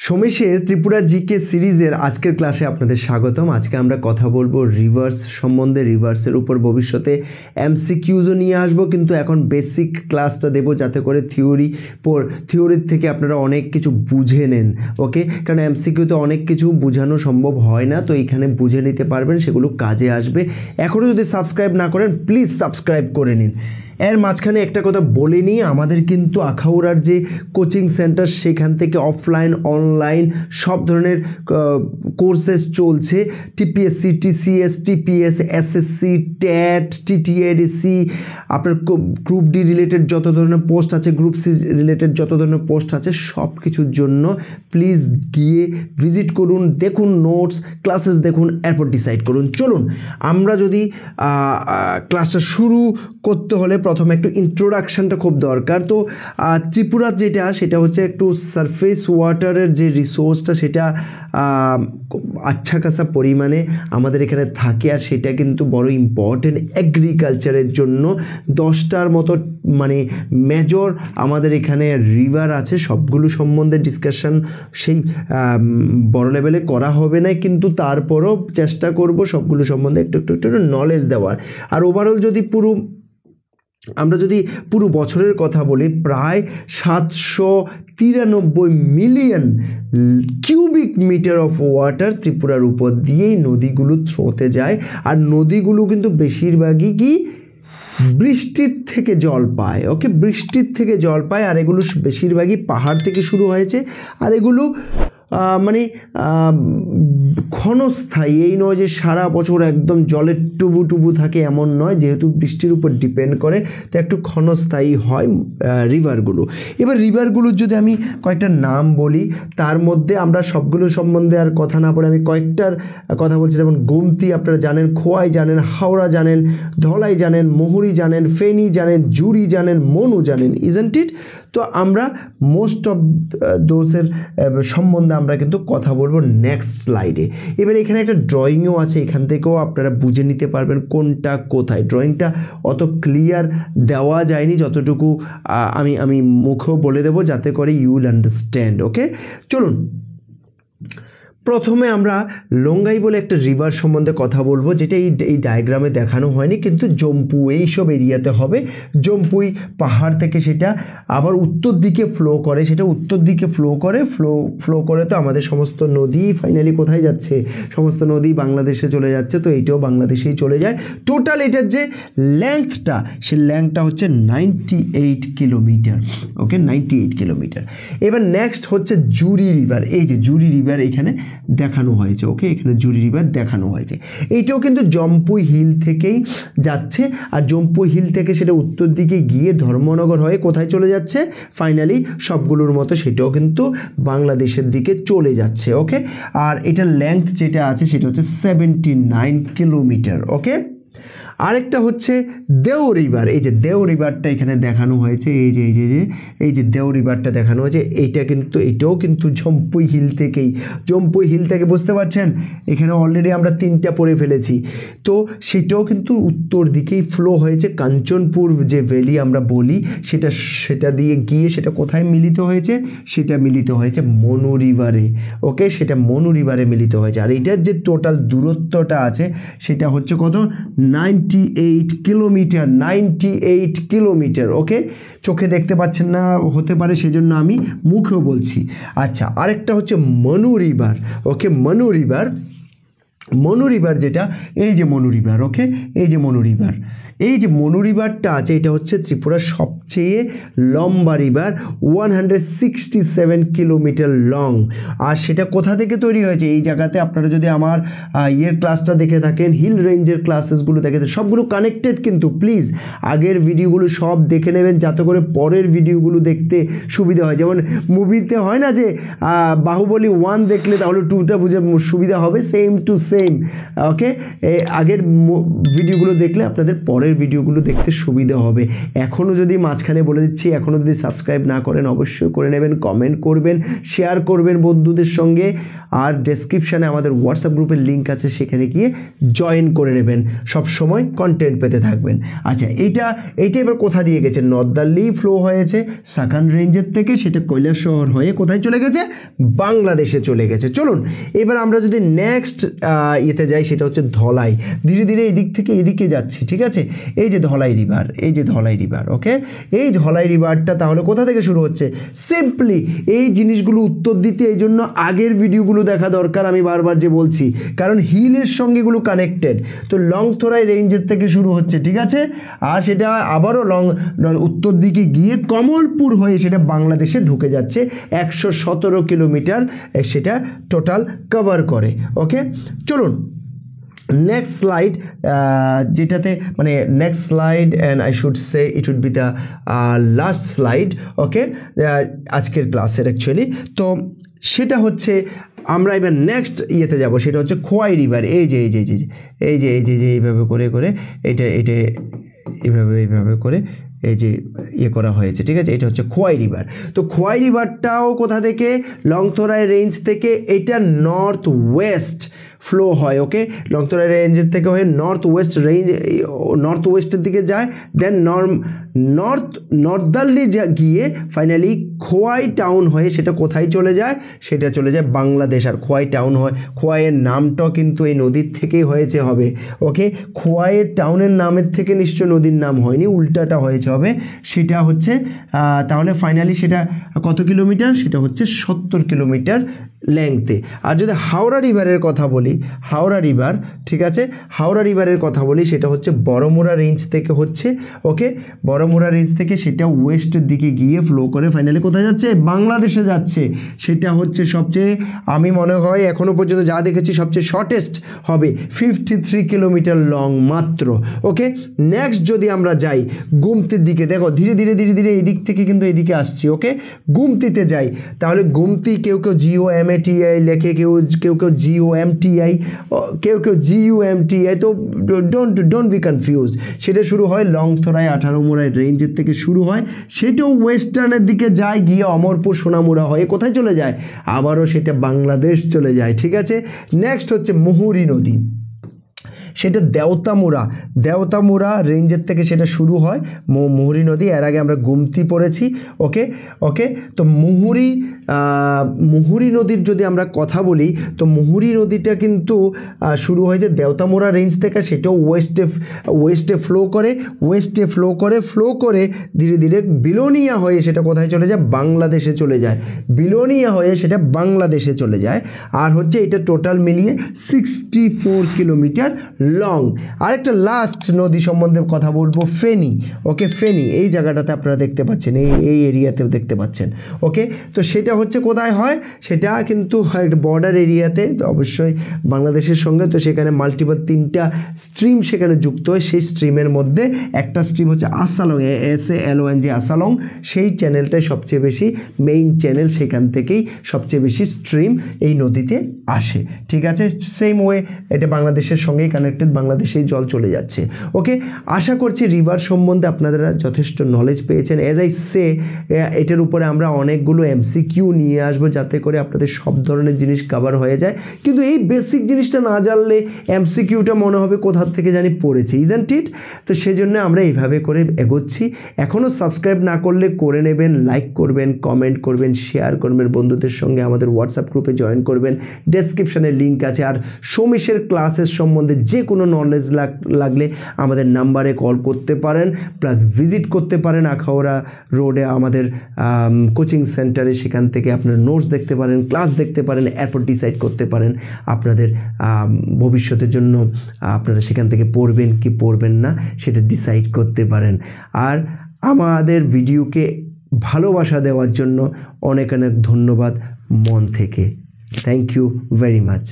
সোমেশের Tripura GK সিরিজের আজকের ক্লাসে আপনাদের স্বাগতম। আজকে আমরা কথা বলবো রিভার্স সম্বন্ধে। রিভার্সের উপর ভবিষ্যতে এমসিকিউজও নিয়ে আসবো, কিন্তু এখন বেসিক ক্লাসটা দেবো যাতে করে থিওরির থেকে আপনারা অনেক কিছু বুঝে নেন। ওকে, কারণ এমসিকিউতে অনেক কিছু বোঝানো সম্ভব হয় না, তো এইখানে বুঝে নিতে পারবেন, সেগুলো কাজে আসবে। এখনও যদি সাবস্ক্রাইব না করেন প্লিজ সাবস্ক্রাইব করে নিন। এর মাঝখানে একটা কথা বলে নিই, আমাদের কিন্তু আখাউড়ার যে কোচিং সেন্টার সেখান থেকে অফলাইন অনলাইন সব ধরনের কোর্সেস চলছে। TPSC, TCS, TPS, SSC, TAT, TTADC, আপনার গ্রুপ ডি রিলেটেড যত ধরনের পোস্ট আছে, গ্রুপ সি রিলেটেড যত ধরনের পোস্ট আছে, সব কিছুর জন্য প্লিজ গিয়ে ভিজিট করুন, দেখুন নোটস, ক্লাসেস দেখুন, এরপর ডিসাইড করুন। চলুন আমরা যদি ক্লাসটা শুরু করতে হলে প্রথমে একটু ইন্ট্রোডাকশানটা খুব দরকার। তো ত্রিপুরা সেটা হচ্ছে একটু সারফেস ওয়াটারের যে রিসোর্সটা সেটা আচ্ছা খাসা পরিমাণে আমাদের এখানে থাকে, আর সেটা কিন্তু বড় ইম্পর্টেন্ট এগ্রিকালচারের জন্য। 10টার মতো মানে মেজর আমাদের এখানে রিভার আছে, সবগুলো সম্বন্ধে ডিসকাশন সেই বড় লেভেলে করা হবে না, কিন্তু তারপরও চেষ্টা করব সবগুলো সম্বন্ধে একটু একটু একটু নলেজ দেওয়ার। আর ওভারঅল যদি আমরা যদি পুরো বছরের কথা বলি, প্রায় 793 million cubic meter of water ত্রিপুরার উপর দিয়েই নদীগুলো থ্রোতে যায়। আর নদীগুলো কিন্তু বেশিরভাগই কি বৃষ্টির থেকে জল পায়। ওকে, বৃষ্টির থেকে জল পায়, আর এগুলো বেশিরভাগই পাহাড় থেকে শুরু হয়েছে। আর এগুলো মানে ক্ষণস্থায়ী, এই নয় যে সারা বছর একদম জলের টুবু থাকে, এমন নয়। যেহেতু বৃষ্টির উপর ডিপেন্ড করে, তো একটু ক্ষণস্থায়ী হয় রিভারগুলো। এবার রিভারগুলোর যদি আমি কয়েকটা নাম বলি, তার মধ্যে আমরা সবগুলো সম্বন্ধে আর কথা না বলে আমি কয়েকটার কথা বলছি। যেমন গোমতী আপনারা জানেন, খোয়াই জানেন, হাওড়া জানেন, ধলাই জানেন, মুহুরী জানেন, ফেনী জানেন, জুড়ি জানেন, মনু জানেন, ইজন্ট ইট? তো আমরা মোস্ট অফ দোজের সম্বন্ধে আমরা কিন্তু কথা বলবো নেক্সট স্লাইডে। এবার এখানে একটা ড্রয়িংও আছে, এখান থেকেও আপনারা বুঝে নিতে পারবেন কোনটা কোথায়। ড্রয়িংটা অত ক্লিয়ার দেওয়া যায়নি, যতটুকু আমি মুখেও বলে দেবো যাতে করে ইউ উইল আন্ডারস্ট্যান্ড। ওকে, চলুন প্রথমে আমরা লঙ্গাই বলে একটা রিভার সম্বন্ধে কথা বলবো, যেটা এই ডায়াগ্রামে দেখানো হয়নি, কিন্তু জম্পু এইসব এরিয়াতে হবে। জম্পুই পাহাড় থেকে সেটা আবার উত্তর দিকে ফ্লো করে, ফ্লো করে তো আমাদের সমস্ত নদী ফাইনালি কোথায় যাচ্ছে? সমস্ত নদী বাংলাদেশে চলে যাচ্ছে, তো এইটাও বাংলাদেশেই চলে যায়। টোটাল এটার যে ল্যাংথটা, সে ল্যাংথটা হচ্ছে 98 কিলোমিটার। ওকে, 98 কিলোমিটার। এবার নেক্সট হচ্ছে জুড়ি রিভার। এই যে জুড়ি রিভার এখানে দেখানো হয়েছে। ওকে, এখানে জুড়ি রিভার দেখানো হয়েছে। এইটাও কিন্তু জম্পুই হিল থেকেই যাচ্ছে, আর জম্পুই হিল থেকে সেটা উত্তর দিকে গিয়ে ধর্মনগর হয়ে কোথায় চলে যাচ্ছে? ফাইনালি সবগুলোর মতো সেটাও কিন্তু বাংলাদেশের দিকে চলে যাচ্ছে। ওকে, আর এটার লেংথ যেটা আছে সেটা হচ্ছে 79 কিলোমিটার। ওকে, আরেকটা হচ্ছে দেও রিভার। এই যে দেও রিভারটা এখানে দেখানো হয়েছে, এই যে দেও রিভারটা দেখানো হয়েছে, এটাও কিন্তু জম্পুই হিল থেকে বুঝতে পারছেন, এখানে অলরেডি আমরা 3টা পড়ে ফেলেছি। তো সেটাও কিন্তু উত্তর দিকেই ফ্লো হয়েছে। কাঞ্চনপুর যে ভ্যালি আমরা বলি, সেটা দিয়ে গিয়ে সেটা কোথায় মিলিত হয়েছে? সেটা মিলিত হয়েছে মনু রিভারে। ওকে, সেটা মনু রিভারে মিলিত হয়েছে। আর এটার যে টোটাল দূরত্বটা আছে সেটা হচ্ছে কত? 98 কিলোমিটার। ওকে, চোখে দেখতে পাচ্ছেন না হতে পারে, সেজন্য আমি মুখেও বলছি। আচ্ছা, আরেকটা হচ্ছে মনু রিভার। ওকে, মনু রিভার যেটা, এই যে মনু রিভার। ওকে, এই যে মনু রিভারটা আছে, এটা হচ্ছে ত্রিপুরার সবচেয়ে লম্বা রিভার, 167 কিলোমিটার লং। আর সেটা কোথা থেকে তৈরি হয়েছে? এই জায়গাতে আপনারা যদি আমার ক্লাসটা দেখে থাকেন, হিল রেঞ্জের ক্লাসেসগুলো দেখে থাকেন, সবগুলো কানেক্টেড, কিন্তু প্লিজ আগের ভিডিওগুলো সব দেখে নেবেন যাতে করে পরের ভিডিওগুলো দেখতে সুবিধা হয়। যেমন মুভিতে হয় না যে বাহুবলী 1 দেখলে তাহলে 2টা বুঝে সুবিধা হবে, সেম টু সেম। ওকে, আগের ভিডিওগুলো দেখলে আপনাদের পরের পরের ভিডিওগুলো দেখতে সুবিধা হবে। এখনও যদি মাঝখানে বলে দিচ্ছি, এখনও যদি সাবস্ক্রাইব না করেন অবশ্যই করে নেবেন, কমেন্ট করবেন, শেয়ার করবেন বন্ধুদের সঙ্গে, আর ডেসক্রিপশানে আমাদের হোয়াটসঅ্যাপ গ্রুপের লিঙ্ক আছে, সেখানে গিয়ে জয়েন করে নেবেন, সব সময় কন্টেন্ট পেতে থাকবেন। আচ্ছা, এইটা এবার কোথা দিয়ে গেছে? নর্দার্লি ফ্লো হয়েছে সাকান রেঞ্জের থেকে, সেটা কৈলাসহর হয়ে কোথায় চলে গেছে? বাংলাদেশে চলে গেছে। চলুন এবার আমরা যদি নেক্সট ইয়েতে যাই, সেটা হচ্ছে ধলাই। ধীরে ধীরে এদিক থেকে এদিকে যাচ্ছি, ঠিক আছে? এই যে ধলাই রিভার, এই যে ধলাই রিভার, ওকে? এই ধলাই রিভারটা তাহলে কোথা থেকে শুরু হচ্ছে? সিম্পলি এই জিনিসগুলো উত্তর দিতে এই জন্য আগের ভিডিওগুলো দেখা দরকার, আমি বারবার যে বলছি, কারণ হিলের সঙ্গে এগুলো কানেক্টেড। তো লংথরাই রেঞ্জের থেকে শুরু হচ্ছে, ঠিক আছে? আর সেটা আবারও উত্তর দিকে গিয়ে কমলপুর হয়ে সেটা বাংলাদেশে ঢুকে যাচ্ছে। 117 কিলোমিটার সেটা টোটাল কভার করে, ওকে? চলুন নেক্সট স্লাইড, যেটাতে মানে next slide and I should say it would be the last slide, okay, আজকের ক্লাসের অ্যাকচুয়ালি। তো সেটা হচ্ছে আমরা এবার নেক্সট ইয়েতে যাব, সেটা হচ্ছে খোয়াই রিভার। এই যে এই যে এই যে এই যে এই যে যে এইভাবে করে করে এটা এইভাবে করে এই যে ইয়ে করা হয়েছে, ঠিক আছে? এটা হচ্ছে খোয়াই রিভার। তো খোয়াই রিভারটাও কোথা থেকে? লংথরাই রেঞ্জ থেকে। এটা নর্থ ওয়েস্ট ফ্লো হয়, ওকে? লংথরাই রেঞ্জের থেকে হয়ে নর্থ ওয়েস্টের দিকে যায়, দেন নর্দার্লি গিয়ে ফাইনালি খোয়াই টাউন হয়ে সেটা কোথায় চলে যায়? সেটা চলে যায় বাংলাদেশ। আর খোয়াই টাউন হয়, খোয়াইয়ের নামটাও কিন্তু এই নদীর থেকেই হয়েছে হবে, ওকে? খোয়াইয়ের টাউনের নামের থেকে নিশ্চয় নদীর নাম হয়নি, উল্টাটা হয়েছে হবে। সেটা হচ্ছে তাহলে ফাইনালি সেটা কত কিলোমিটার? সেটা হচ্ছে 70 কিলোমিটার লেংথে। আর যদি হাওড়া রিভারের কথা বলি, হাওড়া রিভার, ঠিক আছে, হাওড়া রিভারের কথা বলি, সেটা হচ্ছে বড়মুড়া রেঞ্জ থেকে হচ্ছে, ওকে? বড়মুড়া রেঞ্জ থেকে সেটা ওয়েস্টের দিকে গিয়ে ফ্লো করে ফাইনালি কোথায় যাচ্ছে? বাংলাদেশে যাচ্ছে। সেটা হচ্ছে সবচেয়ে, আমি মনে হয় এখনও পর্যন্ত যা দেখেছি সবচেয়ে শর্টেস্ট হবে, 53 কিলোমিটার লং মাত্র, ওকে? নেক্সট যদি আমরা যাই গুমতির দিকে, দেখো ধীরে ধীরে ধীরে ধীরে এই দিক থেকে কিন্তু এদিকে আসছি, ওকে? গুমতিতে যাই, তাহলে গুমতি কেউ GOMATI লেখে, কেউ GOMTI, কেউ GUMTI, তো ডোন্ট বি কনফিউজড। সেটা শুরু হয় লংথরাই 18 মুড়াই রেঞ্জের থেকে শুরু হয়, সেটাও ওয়েস্টার্নের দিকে যায়, গিয়ে অমরপুর সোনামুড়া হয়ে কোথায় চলে যায়? আবারও সেটা বাংলাদেশ চলে যায়, ঠিক আছে? নেক্সট হচ্ছে মুহুরী নদী, সেটা দেওতামুড়া রেঞ্জের থেকে সেটা শুরু হয়, মুহুরী নদী। এর আগে আমরা গুমতি পড়েছি, ওকে? তো মুহুরী নদীর যদি আমরা কথা বলি, তো মুহুরী নদীটা কিন্তু শুরু হয়েছে দেওতামুড়া রেঞ্জ থেকে, সেটাও ওয়েস্টে ফ্লো করে ধীরে ধীরে বিলোনিয়া হয়ে সেটা কোথায় চলে যায়? বাংলাদেশে চলে যায়। বিলোনিয়া হয়ে সেটা বাংলাদেশে চলে যায়। আর হচ্ছে এটা টোটাল মিলিয়ে 64 কিলোমিটার লং। আরেকটা লাস্ট নদী সম্বন্ধে কথা বলবো, ফেনী, ওকে? ফেনী এই জায়গাটাতে আপনারা দেখতে পাচ্ছেন, এই এরিয়াতেও দেখতে পাচ্ছেন, ওকে? তো সেটা হচ্ছে কোথায় হয়? সেটা কিন্তু একটা বর্ডার এরিয়াতে, অবশ্যই বাংলাদেশের সঙ্গে। তো সেখানে মাল্টিপল 3টা স্ট্রিম সেখানে যুক্ত হয়। সেই স্ট্রিমের মধ্যে একটা স্ট্রিম হচ্ছে আসালং, ASALONG, আসালং। সেই চ্যানেলটাই সবচেয়ে বেশি মেইন চ্যানেল, সেখান থেকেই সবচেয়ে বেশি স্ট্রিম এই নদীতে আসে, ঠিক আছে? সেম ওয়ে এটা বাংলাদেশের সঙ্গেই কানেক্টেড, বাংলাদেশেই জল চলে যাচ্ছে, ওকে? আশা করছি রিভার সম্বন্ধে আপনারা যথেষ্ট নলেজ পেয়েছেন। অ্যাজ আই সে, এটার উপরে আমরা অনেকগুলো MCQ নিয়ে আসবো, যাতে করে আপনাদের সব ধরনের জিনিস কভার হয়ে যায়। কিন্তু এই বেসিক জিনিসটা না জানলে MCQটা মনে হবে কোথা থেকে জানি পড়েছে, ইজন্ট ইট? তো সেজন্য আমরা এইভাবে করে এগোচ্ছি। এখনও সাবস্ক্রাইব না করলে করে নেবেন, লাইক করবেন, কমেন্ট করবেন, শেয়ার করবেন বন্ধুদের সঙ্গে, আমাদের হোয়াটসঅ্যাপ গ্রুপে জয়েন করবেন, ডেসক্রিপশানে লিঙ্ক আছে। আর সৌমিশের ক্লাসের সম্বন্ধে যে কোনো নলেজ লাগলে আমাদের নাম্বারে কল করতে পারেন, প্লাস ভিজিট করতে পারেন আখাউড়া রোডে আমাদের কোচিং সেন্টারে। সেখান থেকে আপনারা নোটস দেখতে পারেন, ক্লাস দেখতে পারেন, এরপর ডিসাইড করতে পারেন আপনাদের ভবিষ্যতের জন্য আপনারা সেখান থেকে পড়বেন কি পড়বেন না, সেটা ডিসাইড করতে পারেন। আর আমাদের ভিডিওকে ভালোবাসা দেওয়ার জন্য অনেক অনেক ধন্যবাদ মন থেকে। Thank you very much.